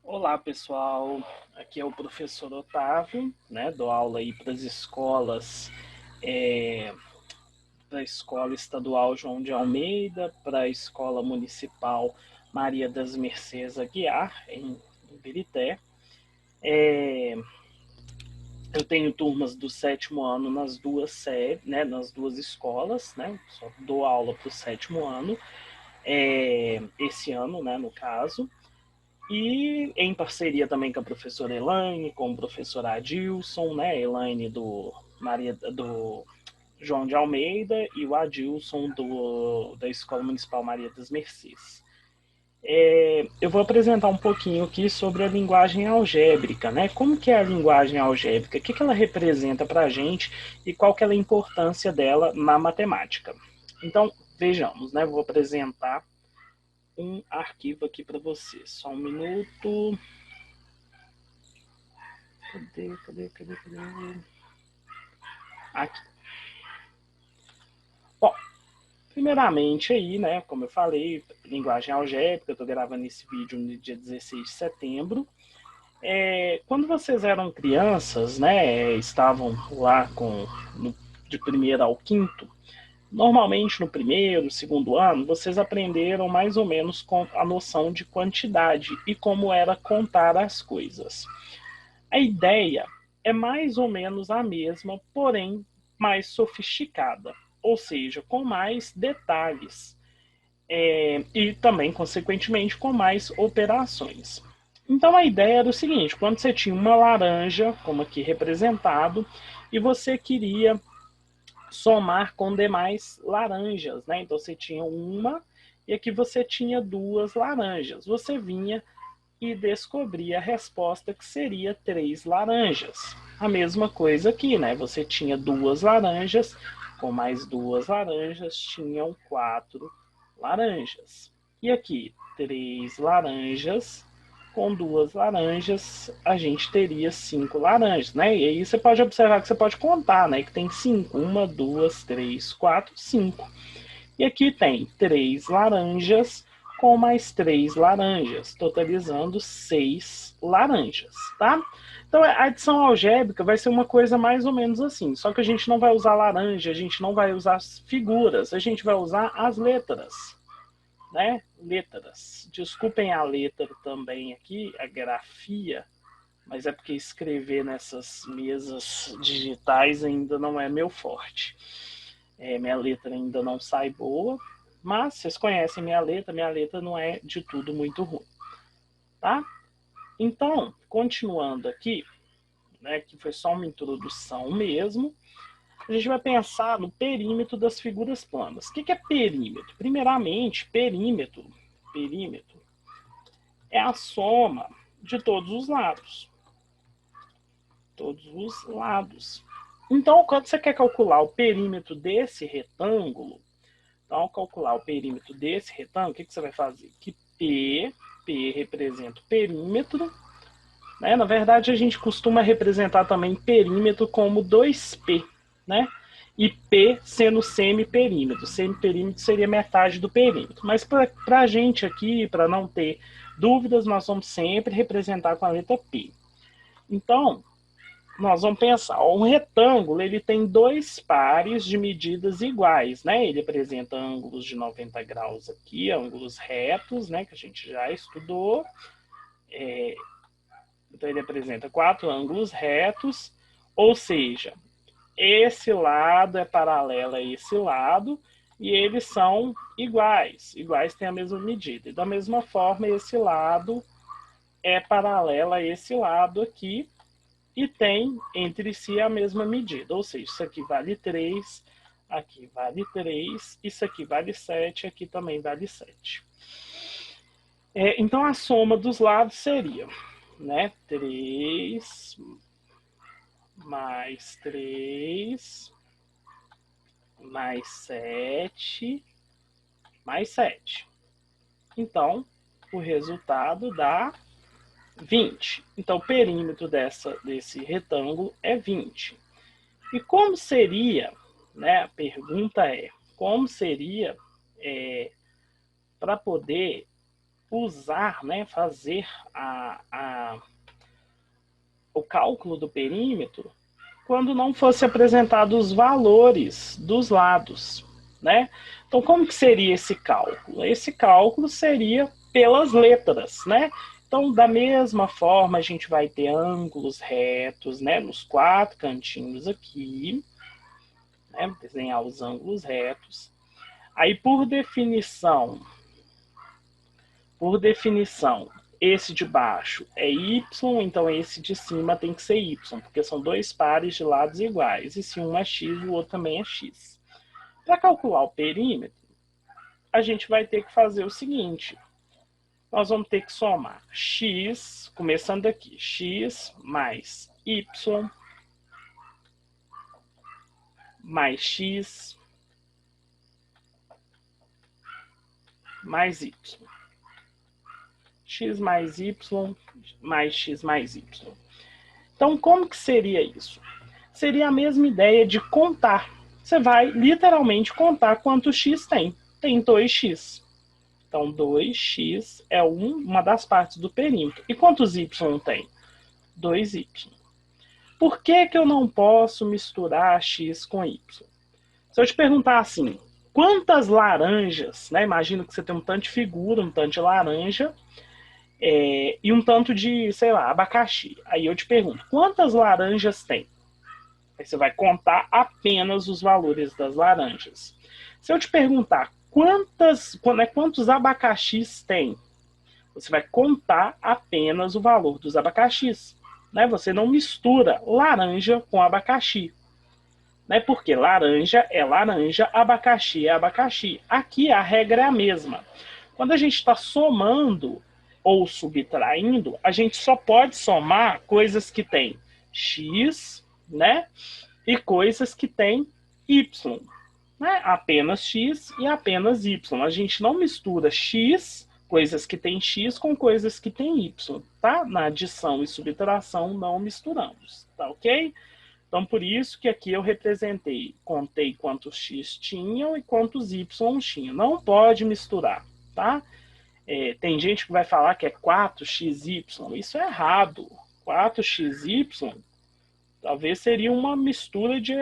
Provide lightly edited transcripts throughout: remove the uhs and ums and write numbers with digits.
Olá, pessoal. Aqui é o professor Otávio, né? Dou aula aí para as escolas, para a Escola Estadual João de Almeida, para a Escola Municipal Maria das Mercês Aguiar, em Birité. Eu tenho turmas do sétimo ano nas duas séries, né? Nas duas escolas, né? Só dou aula para o sétimo ano, esse ano, né? No caso. E em parceria também com a professora Elaine, com o professor Adilson, né? Elaine do João de Almeida e o Adilson da Escola Municipal Maria das Mercês. Eu vou apresentar um pouquinho aqui sobre a linguagem algébrica, né? Como que é a linguagem algébrica? O que ela representa para a gente e qual que é a importância dela na matemática? Então, vejamos, né? Vou apresentar um arquivo aqui para vocês. Só um minuto. Cadê? Aqui. Bom, primeiramente aí, né, como eu falei, linguagem algébrica, eu estou gravando esse vídeo no dia 16 de setembro. Quando vocês eram crianças, né, estavam lá de primeiro ao quinto, normalmente no primeiro, segundo ano, vocês aprenderam mais ou menos com a noção de quantidade e como era contar as coisas. A ideia é mais ou menos a mesma, porém mais sofisticada, ou seja, com mais detalhes e também, consequentemente, com mais operações. Então a ideia era o seguinte: quando você tinha uma laranja, como aqui representado, e você queria somar com demais laranjas, né? Então você tinha uma e aqui você tinha duas laranjas. Você vinha e descobria a resposta que seria três laranjas. A mesma coisa aqui, né? Você tinha duas laranjas, com mais duas laranjas, tinham quatro laranjas. E aqui, três laranjas, com duas laranjas, a gente teria cinco laranjas, né? E aí você pode observar que você pode contar, né? Que tem cinco. Uma, duas, três, quatro, cinco. E aqui tem três laranjas com mais três laranjas, totalizando seis laranjas, tá? Então a adição algébrica vai ser uma coisa mais ou menos assim, só que a gente não vai usar laranja, a gente não vai usar as figuras, a gente vai usar as letras, né? Letras. Desculpem a letra também aqui, a grafia, mas é porque escrever nessas mesas digitais ainda não é meu forte. Minha letra ainda não sai boa, mas vocês conhecem minha letra não é de tudo muito ruim, tá? Então, continuando aqui, né, que foi só uma introdução mesmo, a gente vai pensar no perímetro das figuras planas. O que é perímetro? Primeiramente, perímetro é a soma de todos os lados. Todos os lados. Então, quando você quer calcular o perímetro desse retângulo, então, ao calcular o perímetro desse retângulo, o que você vai fazer? Que P representa o perímetro, né? Na verdade, a gente costuma representar também perímetro como 2P, né? E P sendo semiperímetro. Semiperímetro seria metade do perímetro. Mas para a gente aqui, para não ter dúvidas, nós vamos sempre representar com a letra P. Então, nós vamos pensar, um retângulo ele tem dois pares de medidas iguais, né? Ele apresenta ângulos de 90 graus aqui, ângulos retos, né? Que a gente já estudou. Então ele apresenta quatro ângulos retos, ou seja, esse lado é paralelo a esse lado e eles são iguais, iguais têm a mesma medida. E da mesma forma, esse lado é paralelo a esse lado aqui e tem entre si a mesma medida. Ou seja, isso aqui vale 3, aqui vale 3, isso aqui vale 7, aqui também vale 7. Então a soma dos lados seria, né, 3 mais 3 mais 7 mais 7. Então, o resultado dá 20. Então, o perímetro desse retângulo é 20. E como seria, né? A pergunta é, como seria para poder usar, né, fazer o cálculo do perímetro quando não fosse apresentado os valores dos lados, né? Então, como que seria esse cálculo? Esse cálculo seria pelas letras, né? Então, da mesma forma, a gente vai ter ângulos retos, né, nos 4 cantinhos aqui, né, desenhar os ângulos retos. Aí, por definição, esse de baixo é y, então esse de cima tem que ser y, porque são 2 pares de lados iguais. E se um é x, o outro também é x. Para calcular o perímetro, a gente vai ter que fazer o seguinte. Nós vamos ter que somar x, começando aqui, x mais y mais x mais y. X mais y mais x mais y. Então, como que seria isso? Seria a mesma ideia de contar. Você vai literalmente contar quanto x tem. Tem 2x. Então, 2x é uma das partes do perímetro. E quantos y tem? 2y. Por que eu não posso misturar x com y? Se eu te perguntar assim, quantas laranjas, né? Imagina que você tem um tanto de figura, um tanto de laranja, e um tanto de, sei lá, abacaxi. Aí eu te pergunto, quantas laranjas tem? Aí você vai contar apenas os valores das laranjas. Se eu te perguntar quantos abacaxis tem, você vai contar apenas o valor dos abacaxis. Né? Você não mistura laranja com abacaxi. Né? Porque laranja é laranja, abacaxi é abacaxi. Aqui a regra é a mesma. Quando a gente está somando ou subtraindo, a gente só pode somar coisas que têm x, né? E coisas que têm y. Né? Apenas x e apenas y. A gente não mistura x, coisas que têm x, com coisas que têm y. Tá? Na adição e subtração não misturamos. Tá ok? Então, por isso que aqui eu representei, contei quantos x tinham e quantos y tinham. Não pode misturar, tá? Tem gente que vai falar que é 4xy. Isso é errado. 4xy talvez seria uma mistura de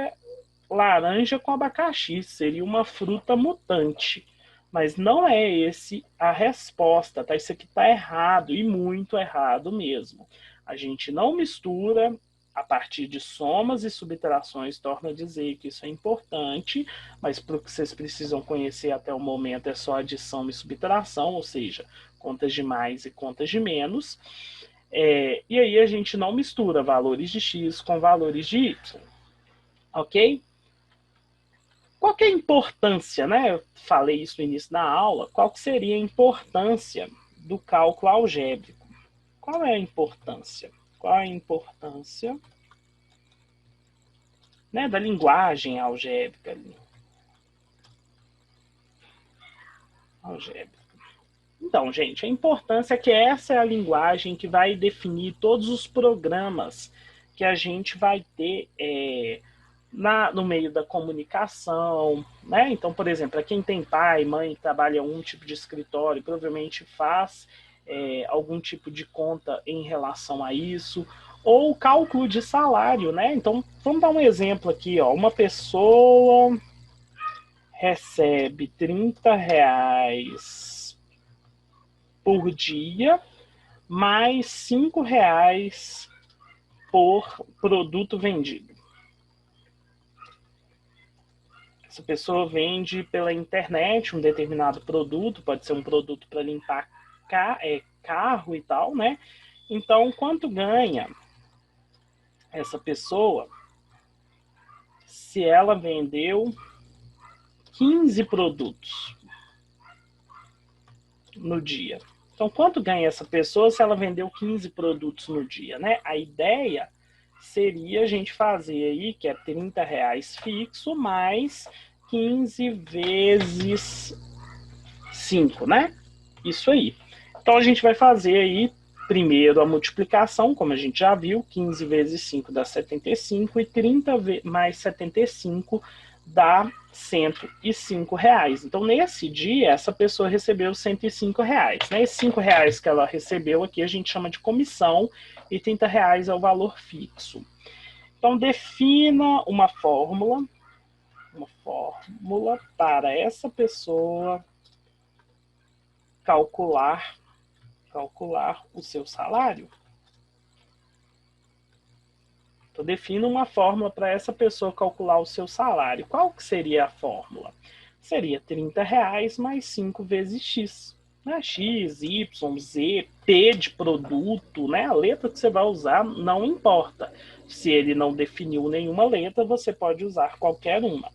laranja com abacaxi. Seria uma fruta mutante. Mas não é esse a resposta, tá? Isso aqui tá errado e muito errado mesmo. A gente não mistura a partir de somas e subtrações, torno a dizer que isso é importante, mas para o que vocês precisam conhecer até o momento é só adição e subtração, ou seja, contas de mais e contas de menos. E aí a gente não mistura valores de x com valores de y. Ok? Qual que é a importância, né? Eu falei isso no início da aula. Qual que seria a importância do cálculo algébrico? Qual é a importância? Qual é a importância, né, da linguagem algébrica? Então, gente, a importância é que essa é a linguagem que vai definir todos os programas que a gente vai ter no meio da comunicação, né? Então, por exemplo, para quem tem pai e mãe que trabalha um tipo de escritório, provavelmente faz algum tipo de conta em relação a isso, ou cálculo de salário, né? Então, vamos dar um exemplo aqui, ó. Uma pessoa recebe R$ 30 por dia, mais R$ 5 por produto vendido. Essa pessoa vende pela internet um determinado produto, pode ser um produto para limpar carro e tal, né? Então, quanto ganha essa pessoa se ela vendeu 15 produtos no dia? Então, quanto ganha essa pessoa se ela vendeu 15 produtos no dia, né? A ideia seria a gente fazer aí, que é R$ 30 fixo, mais 15 vezes 5, né? Isso aí. Então, a gente vai fazer aí, primeiro, a multiplicação, como a gente já viu, 15 vezes 5 dá 75, e 30 mais 75 dá R$ 105. Então, nesse dia, essa pessoa recebeu R$ 105. Né? Esses R$ 5 que ela recebeu aqui, a gente chama de comissão, e R$ 30 é o valor fixo. Então, defina uma fórmula para essa pessoa calcular o seu salário. Então, defina uma fórmula para essa pessoa calcular o seu salário. Qual que seria a fórmula? Seria R$ 30 mais 5 vezes X. Né? X, Y, Z, P de produto, né? A letra que você vai usar não importa. Se ele não definiu nenhuma letra, você pode usar qualquer uma.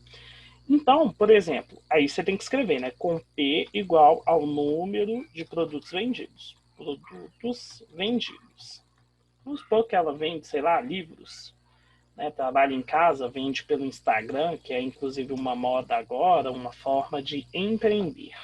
Então, por exemplo, aí você tem que escrever, né? Com P igual ao número de produtos vendidos. Produtos vendidos. Vamos supor que ela vende, sei lá, livros. Né? Trabalha em casa, vende pelo Instagram, que é inclusive uma moda agora, uma forma de empreender.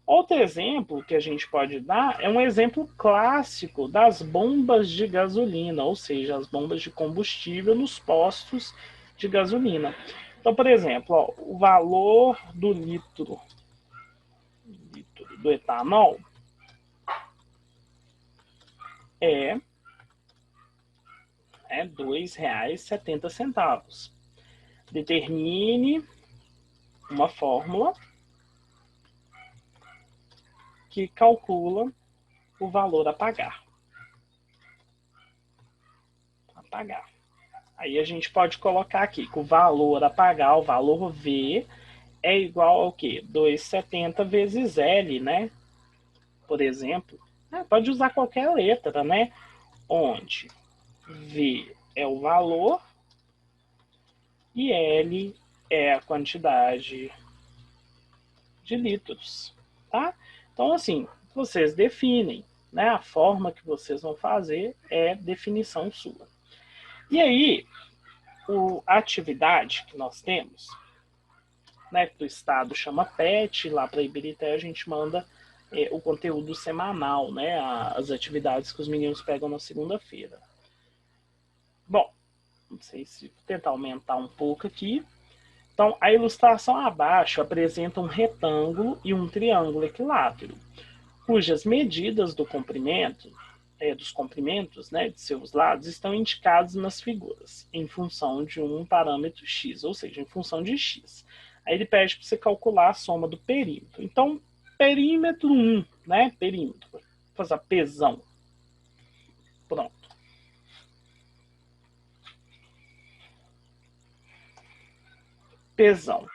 Outro exemplo que a gente pode dar é um exemplo clássico das bombas de gasolina, ou seja, as bombas de combustível nos postos de gasolina. Então, por exemplo, ó, o valor do litro do etanol é R$ 2,70. Determine uma fórmula que calcula o valor a pagar. Aí a gente pode colocar aqui que o valor a pagar, o valor V, é igual ao quê? 2,70 vezes L, né? Por exemplo. Pode usar qualquer letra, né? Onde V é o valor e L é a quantidade de litros, tá? Então, assim, vocês definem, né? A forma que vocês vão fazer é definição sua. E aí, a atividade que nós temos, né, que o estado chama PET, lá para Ibirité a gente manda o conteúdo semanal, né, as atividades que os meninos pegam na segunda-feira. Bom, não sei se vou tentar aumentar um pouco aqui. Então, a ilustração abaixo apresenta um retângulo e um triângulo equilátero, cujas medidas do comprimento, dos comprimentos, né, de seus lados estão indicados nas figuras, em função de um parâmetro x, ou seja, em função de x. Aí ele pede para você calcular a soma do perímetro. Então, perímetro 1, né, perímetro, vou fazer pesão. Pronto. Pesão.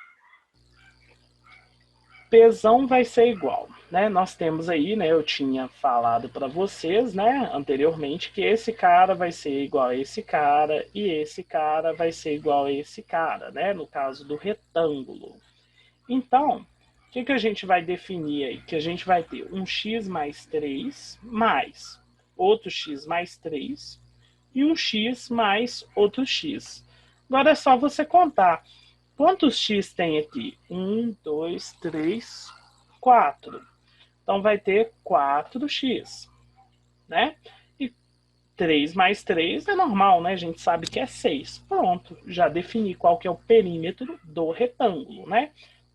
Pesão vai ser igual, né? Nós temos aí, né? Eu tinha falado para vocês, né, anteriormente, que esse cara vai ser igual a esse cara e esse cara vai ser igual a esse cara, né? No caso do retângulo. Então, o que a gente vai definir aí? Que a gente vai ter um x mais 3 mais outro x mais 3 e um x mais outro x. Agora é só você contar. Quantos x tem aqui? 1, 2, 3, 4. Então vai ter 4x, né? E 3 mais 3 é normal, né? A gente sabe que é 6. Pronto, já defini qual que é o perímetro do retângulo, né?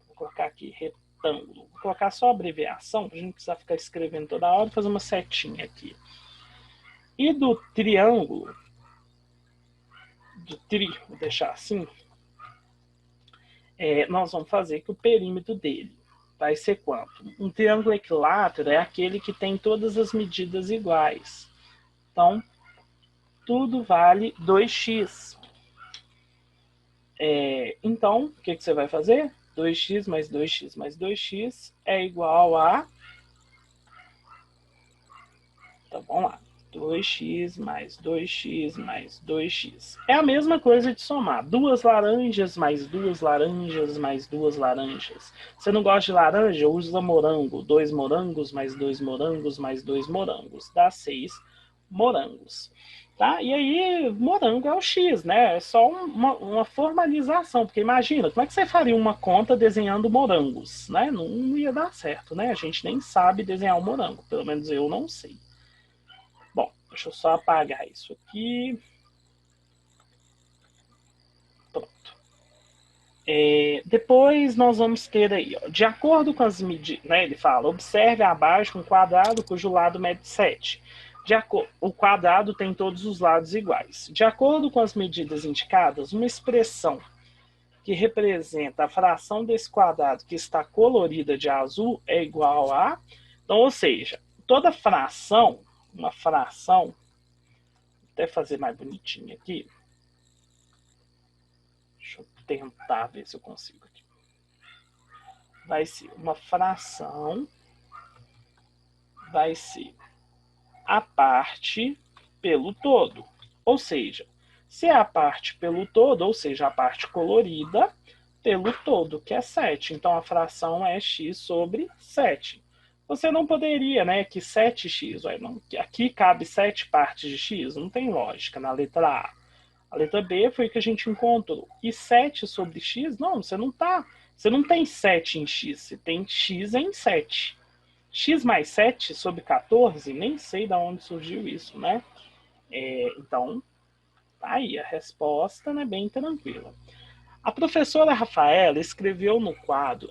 Vou colocar aqui retângulo. Vou colocar só a abreviação, para a gente não precisar ficar escrevendo toda hora, fazer uma setinha aqui. E do triângulo, vou deixar assim, nós vamos fazer que o perímetro dele vai ser quanto? Um triângulo equilátero é aquele que tem todas as medidas iguais. Então, tudo vale 2x. Então, o que você vai fazer? 2x mais 2x mais 2x é igual a... Então, vamos lá. 2x mais 2x mais 2x. É a mesma coisa de somar. 2 laranjas mais 2 laranjas mais 2 laranjas. Você não gosta de laranja? Usa morango. 2 morangos mais 2 morangos mais 2 morangos. Dá 6 morangos. Tá? E aí, morango é o x, né? É só uma formalização. Porque imagina, como é que você faria uma conta desenhando morangos? Né? Não ia dar certo, né? A gente nem sabe desenhar um morango. Pelo menos eu não sei. Bom, deixa eu só apagar isso aqui. Pronto. Depois nós vamos ter aí, ó, de acordo com as medidas, né, ele fala, observe abaixo um quadrado cujo lado mede 7. O quadrado tem todos os lados iguais. De acordo com as medidas indicadas, uma expressão que representa a fração desse quadrado que está colorida de azul é igual a... Então, ou seja, toda fração, uma fração, vou até fazer mais bonitinho aqui. Deixa eu tentar ver se eu consigo aqui. Vai ser uma fração, vai ser a parte pelo todo. Ou seja, se é a parte pelo todo, ou seja, a parte colorida, pelo todo, que é 7. Então, a fração é x sobre 7. Você não poderia, né, que 7x, aqui cabe 7 partes de x, não tem lógica na letra A. A letra B foi o que a gente encontrou. E 7 sobre x, não, você não tem 7 em x, você tem x em 7. X mais 7 sobre 14, nem sei de onde surgiu isso, né? Então, tá aí, a resposta, né, bem tranquila. A professora Rafaela escreveu no quadro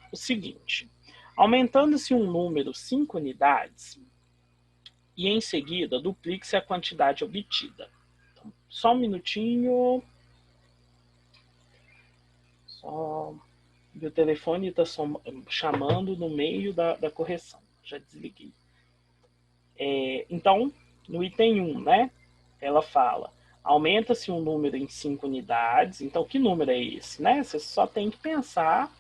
o seguinte: aumentando-se um número 5 unidades, e em seguida duplique-se a quantidade obtida. Então, só um minutinho. Só... Meu telefone está chamando no meio da correção. Já desliguei. Então, no item 1, né? Ela fala: aumenta-se um número em 5 unidades. Então, que número é esse? Né? Você só tem que pensar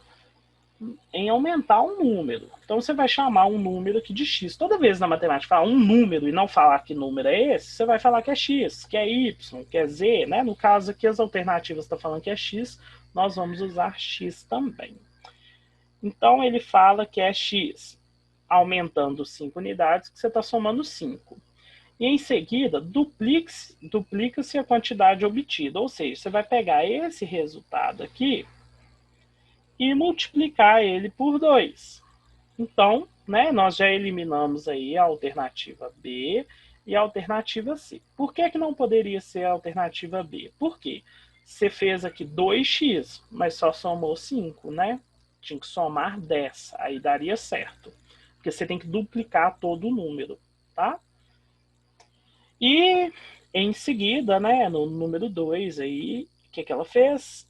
em aumentar um número. Então, você vai chamar um número aqui de x. Toda vez na matemática falar um número e não falar que número é esse, você vai falar que é x, que é y, que é z. Né? No caso aqui, as alternativas estão falando que é x, nós vamos usar x também. Então, ele fala que é x, aumentando 5 unidades, que você está somando 5. E em seguida, duplica-se a quantidade obtida. Ou seja, você vai pegar esse resultado aqui e multiplicar ele por 2. Então, né, nós já eliminamos aí a alternativa B e a alternativa C. Por que não poderia ser a alternativa B? Por quê? Você fez aqui 2x, mas só somou 5, né? Tinha que somar 10, aí daria certo. Porque você tem que duplicar todo o número, tá? E em seguida, né, no número 2 aí, o que ela fez?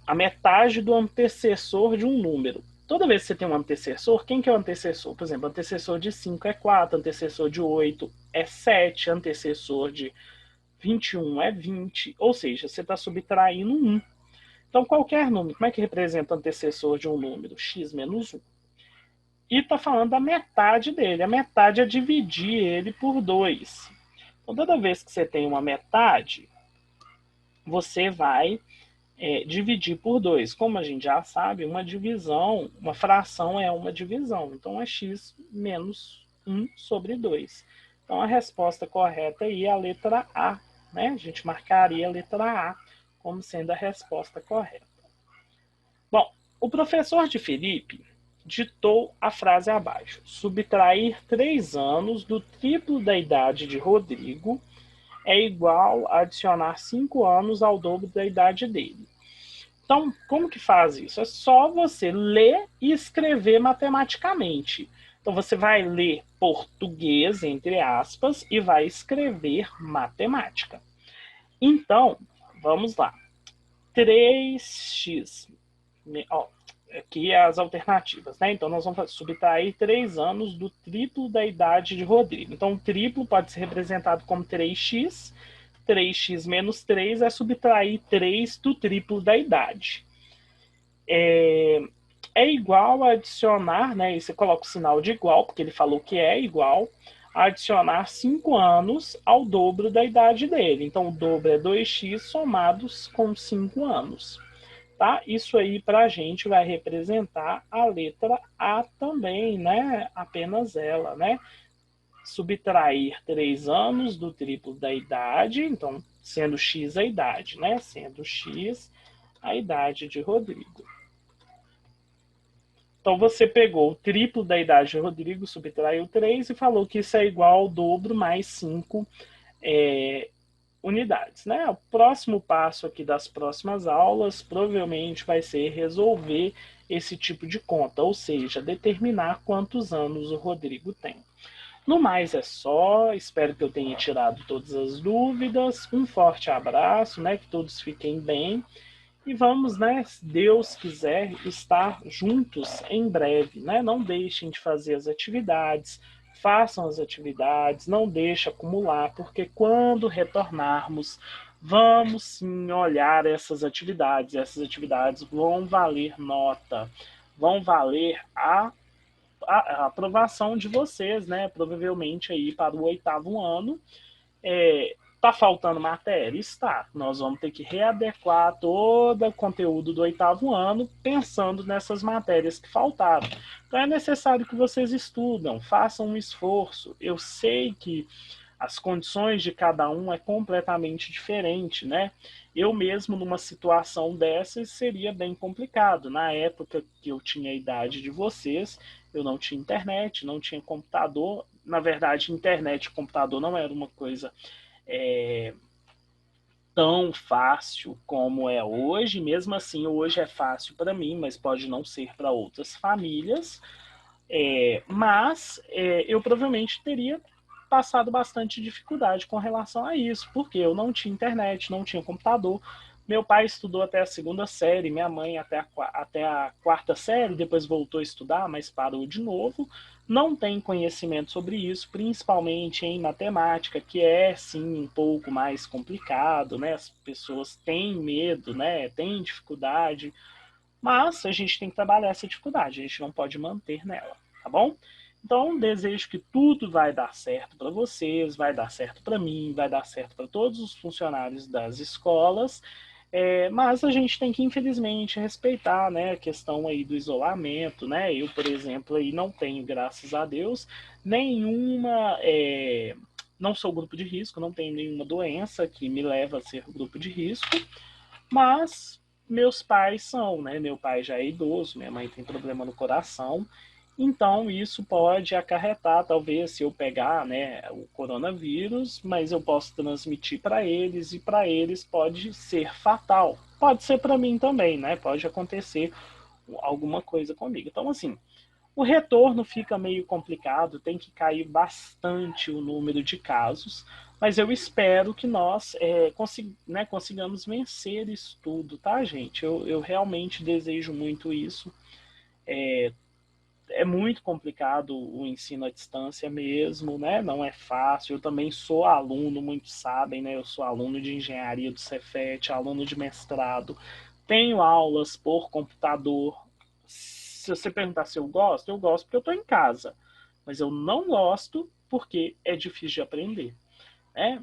A metade do antecessor de um número. Toda vez que você tem um antecessor, quem que é o antecessor? Por exemplo, antecessor de 5 é 4, antecessor de 8 é 7, antecessor de 21 é 20, ou seja, você está subtraindo 1. Então, qualquer número, como é que representa o antecessor de um número? X menos 1. E está falando da metade dele. A metade é dividir ele por 2. Então, toda vez que você tem uma metade, você vai dividir por 2. Como a gente já sabe, uma divisão, uma fração é uma divisão. Então, é x menos 1 sobre 2. Então, a resposta correta aí é a letra A. Né? A gente marcaria a letra A como sendo a resposta correta. Bom, o professor de Felipe ditou a frase abaixo: subtrair 3 anos do triplo da idade de Rodrigo é igual a adicionar 5 anos ao dobro da idade dele. Então, como que faz isso? É só você ler e escrever matematicamente. Então, você vai ler português, entre aspas, e vai escrever matemática. Então, vamos lá. 3x. Aqui as alternativas, né? Então, nós vamos subtrair 3 anos do triplo da idade de Rodrigo. Então, o triplo pode ser representado como 3x. 3x menos 3 é subtrair 3 do triplo da idade. É igual a adicionar, né? E você coloca o sinal de igual, porque ele falou que é igual a adicionar 5 anos ao dobro da idade dele. Então, o dobro é 2x somados com 5 anos. Tá? Isso aí para a gente vai representar a letra A também, né? Apenas ela, né? Subtrair 3 anos do triplo da idade, então, sendo x a idade, né? Sendo x a idade de Rodrigo. Então, você pegou o triplo da idade de Rodrigo, subtraiu 3 e falou que isso é igual ao dobro mais 5 unidades, né? O próximo passo aqui das próximas aulas provavelmente vai ser resolver esse tipo de conta, ou seja, determinar quantos anos o Rodrigo tem. No mais é só, espero que eu tenha tirado todas as dúvidas. Um forte abraço, né? Que todos fiquem bem. E vamos, né, se Deus quiser, estar juntos em breve, né? Não deixem de fazer as atividades, façam as atividades, não deixem acumular, porque quando retornarmos, vamos sim olhar essas atividades vão valer nota, vão valer a aprovação de vocês, né? Provavelmente aí para o 8º ano. Tá faltando matéria? Está. Nós vamos ter que readequar todo o conteúdo do 8º ano pensando nessas matérias que faltaram. Então é necessário que vocês estudem, façam um esforço. Eu sei que as condições de cada um é completamente diferente, né? Eu mesmo numa situação dessas seria bem complicado. Na época que eu tinha a idade de vocês, eu não tinha internet, não tinha computador. Na verdade, internet e computador não era uma coisa é, tão fácil como é hoje. Mesmo assim, hoje é fácil para mim, mas pode não ser para outras famílias. Mas eu provavelmente teria passado bastante dificuldade com relação a isso, porque eu não tinha internet, não tinha computador. Meu pai estudou até a 2ª série, minha mãe até a 4ª série, depois voltou a estudar, mas parou de novo. Não tem conhecimento sobre isso, principalmente em matemática, que é sim um pouco mais complicado, né? As pessoas têm medo, né? Têm dificuldade, mas a gente tem que trabalhar essa dificuldade, a gente não pode manter nela, tá bom? Então, desejo que tudo vai dar certo para vocês, vai dar certo para mim, vai dar certo para todos os funcionários das escolas, mas a gente tem que, infelizmente, respeitar, né, a questão aí do isolamento, né? Eu, por exemplo, aí não tenho, graças a Deus, nenhuma... não sou grupo de risco, não tenho nenhuma doença que me leva a ser grupo de risco, mas meus pais são, né? Meu pai já é idoso, minha mãe tem problema no coração, então isso pode acarretar, talvez, se eu pegar, né, o coronavírus, mas eu posso transmitir para eles e para eles pode ser fatal. Pode ser para mim também, né? Pode acontecer alguma coisa comigo. Então, assim, o retorno fica meio complicado, tem que cair bastante o número de casos, mas eu espero que nós consigamos vencer isso tudo, tá, gente? Eu realmente desejo muito isso. É muito complicado o ensino à distância mesmo, né? Não é fácil. Eu também sou aluno, muitos sabem, né? Eu sou aluno de engenharia do Cefet, aluno de mestrado. Tenho aulas por computador. Se você perguntar se eu gosto porque eu estou em casa. Mas eu não gosto porque é difícil de aprender.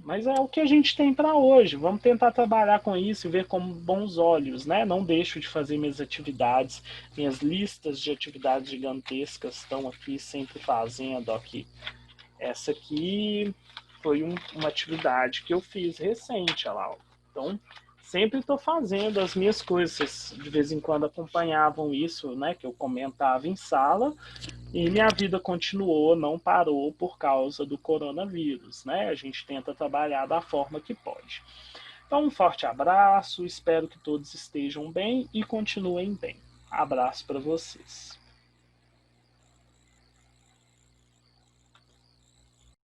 Mas é o que a gente tem para hoje. Vamos tentar trabalhar com isso e ver com bons olhos, né? Não deixo de fazer minhas atividades, minhas listas de atividades gigantescas estão aqui sempre fazendo. Aqui. Essa aqui foi uma atividade que eu fiz recente, olha lá. Então, sempre estou fazendo as minhas coisas. Vocês de vez em quando acompanhavam isso, né? Que eu comentava em sala. E minha vida continuou, não parou por causa do coronavírus, né? A gente tenta trabalhar da forma que pode. Então, um forte abraço, espero que todos estejam bem e continuem bem. Abraço para vocês.